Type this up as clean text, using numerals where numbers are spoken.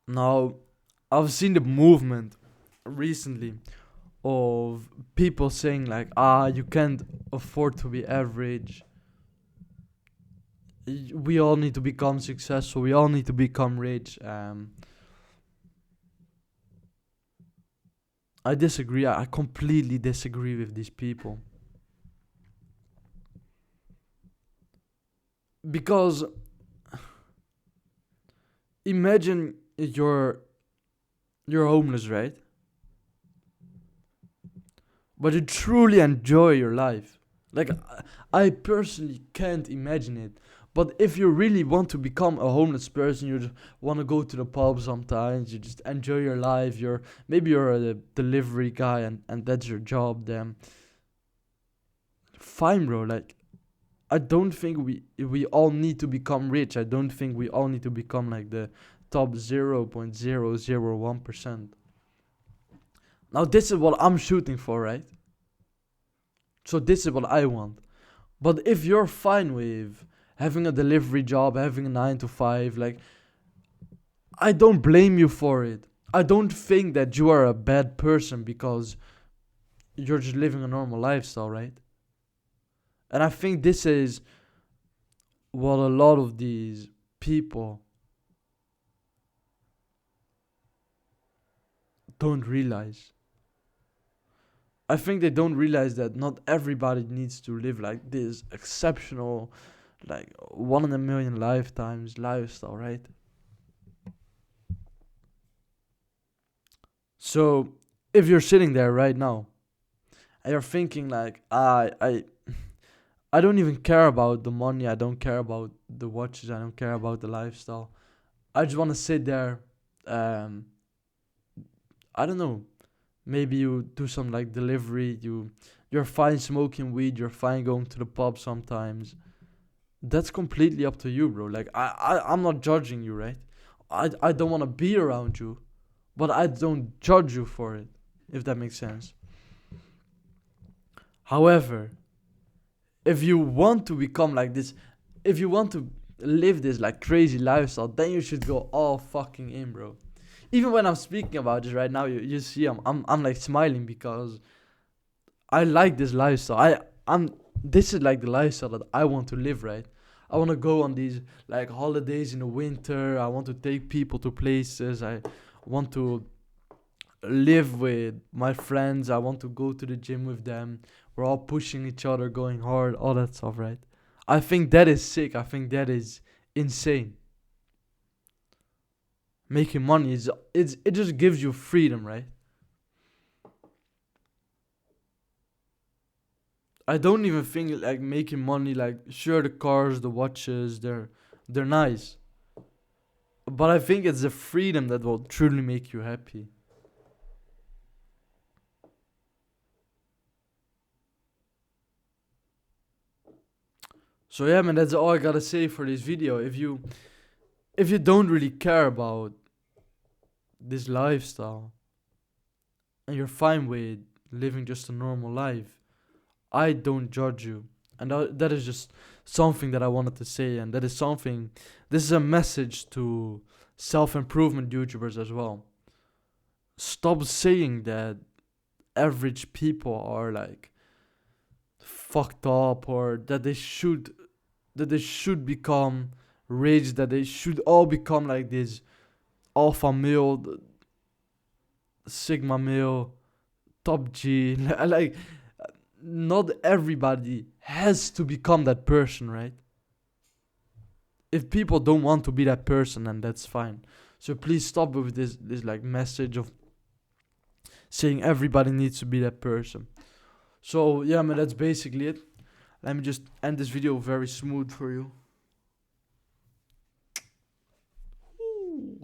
Now, I've seen the movement recently of people saying like, you can't afford to be average. We all need to become successful. We all need to become rich. I disagree. I completely disagree with these people because imagine you're homeless, right? But you truly enjoy your life. Like I personally can't imagine it. But if you really want to become a homeless person, you just want to go to the pub sometimes. You just enjoy your life. Maybe you're a delivery guy and that's your job. Then fine, bro. Like I don't think we all need to become rich. I don't think we all need to become like the top 0.001%. Now this is what I'm shooting for, right? So this is what I want. But if you're fine with having a delivery job, having a 9 to 5, like I don't blame you for it. I don't think that you are a bad person because you're just living a normal lifestyle, right? And I think this is what a lot of these people don't realize. I think they don't realize that not everybody needs to live like this exceptional, like one in a million lifetimes lifestyle, right? So if you're sitting there right now and you're thinking like, I don't even care about the money, I don't care about the watches, I don't care about the lifestyle. I just want to sit there. Um, I don't know. Maybe you do some like delivery. You're fine smoking weed. You're fine going to the pub sometimes. That's completely up to you, bro. Like I'm not judging you, right? I don't want to be around you, but I don't judge you for it, if that makes sense. However, if you want to become like this, if you want to live this like crazy lifestyle, then you should go all fucking in, bro. Even when I'm speaking about this right now, you see I'm like smiling because I like this lifestyle. I'm This is like the lifestyle that I want to live, right? I want to go on these like holidays in the winter. I want to take people to places. I want to live with my friends. I want to go to the gym with them. We're all pushing each other, going hard, all that stuff, right? I think that is sick. I think that is insane. Making money it just gives you freedom, right? I don't even think like making money, like sure the cars, the watches, they're nice. But I think it's the freedom that will truly make you happy. So yeah, man, that's all I gotta say for this video. If you don't really care about this lifestyle and you're fine with living just a normal life, I don't judge you. And that is just something that I wanted to say. And that is something, this is a message to self improvement YouTubers as well. Stop saying that average people are like fucked up or that they should become rich, that they should all become like this alpha male, sigma male, top G. Like, not everybody has to become that person, right? If people don't want to be that person, then that's fine. So please stop with this like message of saying everybody needs to be that person. So yeah, man, that's basically it. Let me just end this video very smooth for you. Ooh.